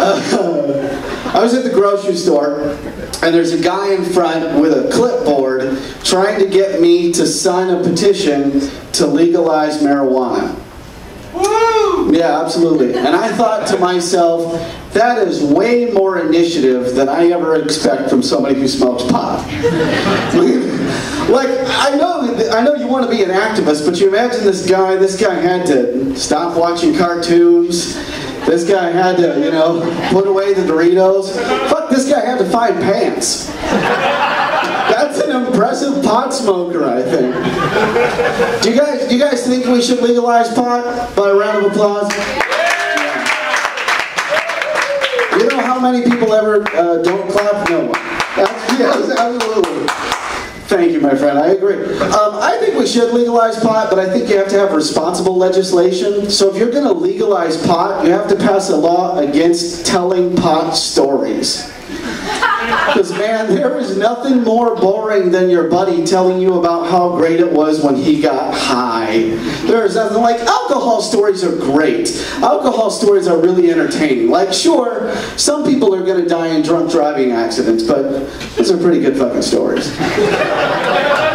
I was at the grocery store, and there's a guy in front with a clipboard trying to get me to sign a petition to legalize marijuana. Woo! Yeah, absolutely. And I thought to myself, that is way more initiative than I ever expect from somebody who smokes pot. Like, I know you want to be an activist, but you imagine this guy had to stop watching cartoons. This guy had to, you know, put away the Doritos. Fuck, this guy had to find pants. That's an impressive pot smoker, I think. Do you guys think we should legalize pot? By a round of applause. You know how many people ever don't clap? No one. Yes, absolutely. Thank you, my friend. I agree. I think we should legalize pot, but I think you have to have responsible legislation. So if you're going to legalize pot, you have to pass a law against telling pot stories. Because, man, there is nothing more boring than your buddy telling you about how great it was when he got high. There's nothing like, alcohol stories are great. Alcohol stories are really entertaining. Like, sure, some people are going to die in drunk driving accidents, but those are pretty good fucking stories.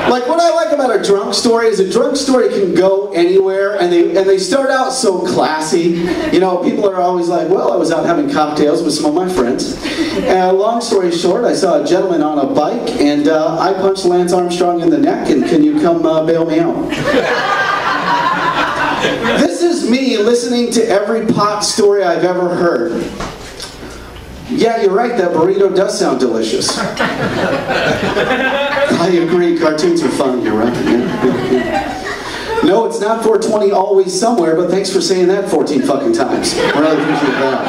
Like, what I like about a drunk story is a drunk story can go anywhere, and they start out so classy. You know, people are always like, well, I was out having cocktails with some of my friends. And long story short, I saw a gentleman on a bike, and I punched Lance Armstrong in the neck, and can you come bail me out? This is me listening to every pot story I've ever heard. Yeah, you're right, that burrito does sound delicious. I agree, cartoons are fun, you're right. No, it's not 420 always somewhere, but thanks for saying that 14 fucking times. I really appreciate that.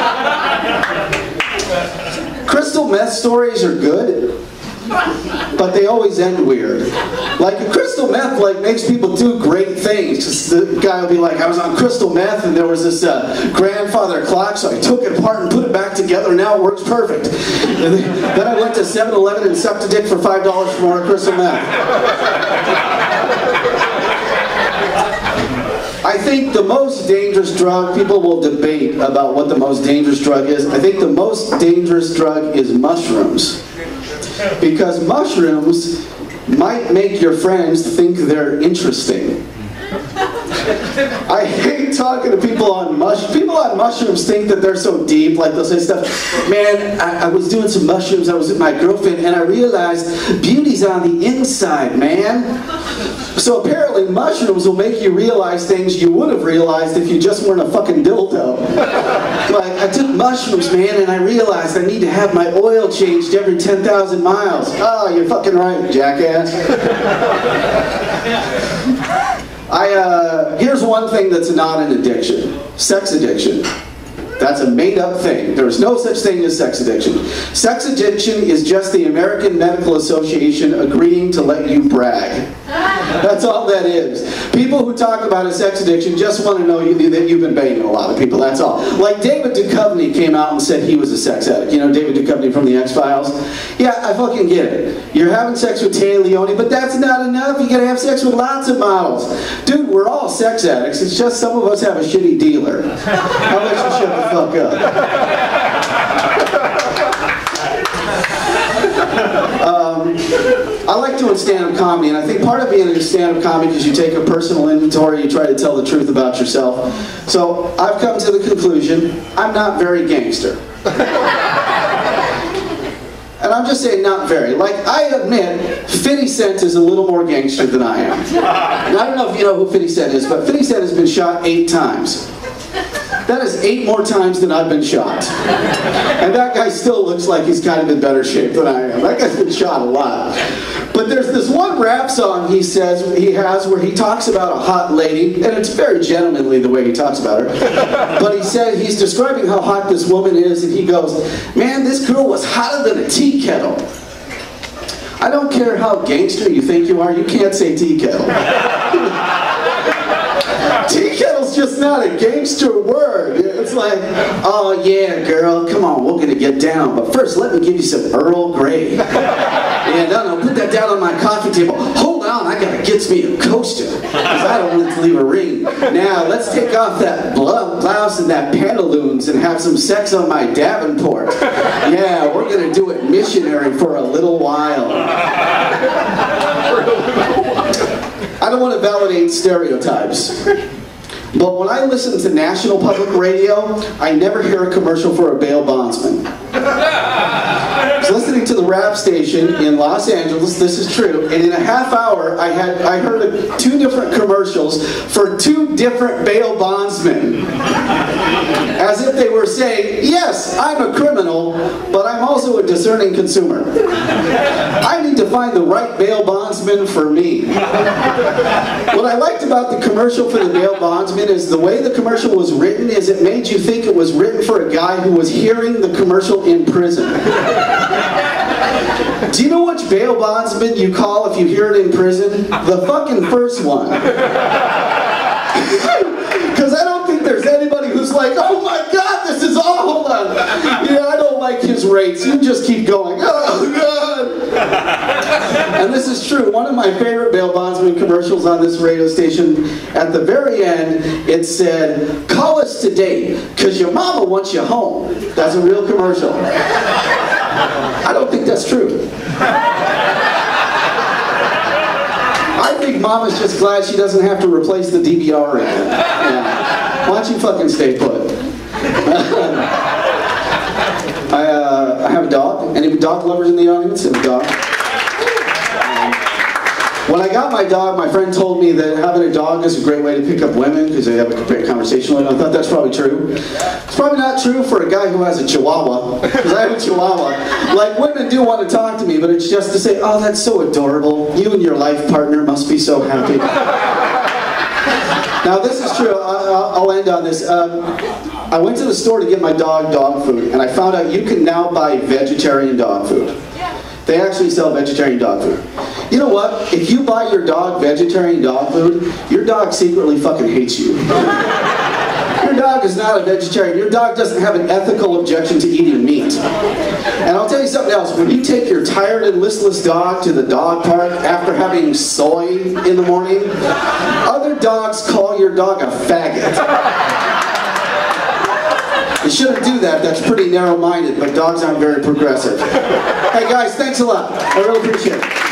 Crystal meth stories are good, but they always end weird. Like, crystal meth makes people do great things. Just the guy will be like, I was on crystal meth and there was this grandfather clock, so I took it apart and put it back together, and now it works perfect. And then I went to 7-Eleven and sucked a dick for $5 for more crystal meth. I think the most dangerous drug, people will debate about what the most dangerous drug is. I think the most dangerous drug is mushrooms. Because mushrooms might make your friends think they're interesting. I hate talking to people on mushrooms. People on mushrooms think that they're so deep, like they'll say stuff, man, I was doing some mushrooms, I was with my girlfriend, and I realized beauty's on the inside, man. So apparently mushrooms will make you realize things you would have realized if you just weren't a fucking dildo. Like, I took mushrooms, man, and I realized I need to have my oil changed every 10,000 miles. Oh, you're fucking right, jackass. Here's one thing that's not an addiction. Sex addiction. That's a made-up thing. There's no such thing as sex addiction. Sex addiction is just the American Medical Association agreeing to let you brag. That's all that is. People who talk about a sex addiction just want to know that you've been banging a lot of people, that's all. Like David Duchovny came out and said he was a sex addict. You know David Duchovny from the X-Files? Yeah, I fucking get it. You're having sex with Tay Leone, but that's not enough. You gotta have sex with lots of models. Dude, we're all sex addicts. It's just some of us have a shitty dealer. How about you shut the fuck up? I like doing stand-up comedy, and I think part of being a stand-up comic is you take a personal inventory, you try to tell the truth about yourself. So I've come to the conclusion, I'm not very gangster. And I'm just saying not very. Like, I admit, 50 Cent is a little more gangster than I am. And I don't know if you know who 50 Cent is, but 50 Cent has been shot 8 times. That is 8 more times than I've been shot. And that guy still looks like he's kind of in better shape than I am. That guy's been shot a lot. But there's this one rap song he has where he talks about a hot lady, and it's very gentlemanly the way he talks about her. But he said he's describing how hot this woman is, and he goes, man, this girl was hotter than a tea kettle. I don't care how gangster you think you are, you can't say tea kettle. Tea kettle's just not a gangster word. It's it's like, oh yeah, girl, come on, we're gonna get down. But first, let me give you some Earl Grey. Yeah, no, put that down on my coffee table. Hold on, I gotta get me a coaster, because I don't want it to leave a ring. Now, let's take off that blouse and that pantaloons and have some sex on my Davenport. Yeah, we're gonna do it missionary for a little while. I don't want to validate stereotypes, but when I listen to national public radio, I never hear a commercial for a bail bondsman. I was listening to the rap station in Los Angeles, this is true, and in a half hour I heard 2 different commercials for 2 different bail bondsmen. As if they were saying, yes, I'm a criminal, but I'm also a discerning consumer. I need to find the right bail bondsman for me. What I liked about the commercial for the bail bondsman is the way the commercial was written is it made you think it was written for a guy who was hearing the commercial in prison. Do you know which bail bondsman you call if you hear it in prison? The fucking first one. Because I don't think there's anybody who's like, oh my God, this is all, hold on. Yeah, I don't like his rates. You just keep going, oh God. And this is true. One of my favorite bail bondsman commercials on this radio station, at the very end, it said, call us today, because your mama wants you home. That's a real commercial. I don't think that's true. I think Mama's just glad she doesn't have to replace the DVR again. Yeah. Why don't you fucking stay put? I have a dog. Any dog lovers in the audience? Have a dog? When I got my dog, my friend told me that having a dog is a great way to pick up women because they have a great conversation with them. I thought that's probably true. It's probably not true for a guy who has a Chihuahua, because I have a Chihuahua. Like, women do want to talk to me, but it's just to say, oh, that's so adorable. You and your life partner must be so happy. Now, this is true. I'll end on this. I went to the store to get my dog food, and I found out you can now buy vegetarian dog food. They actually sell vegetarian dog food. You know what? If you buy your dog vegetarian dog food, your dog secretly fucking hates you. Your dog is not a vegetarian. Your dog doesn't have an ethical objection to eating meat. And I'll tell you something else. When you take your tired and listless dog to the dog park after having soy in the morning, other dogs call your dog a faggot. You shouldn't do that. That's pretty narrow-minded, but dogs aren't very progressive. Hey guys, thanks a lot. I really appreciate it.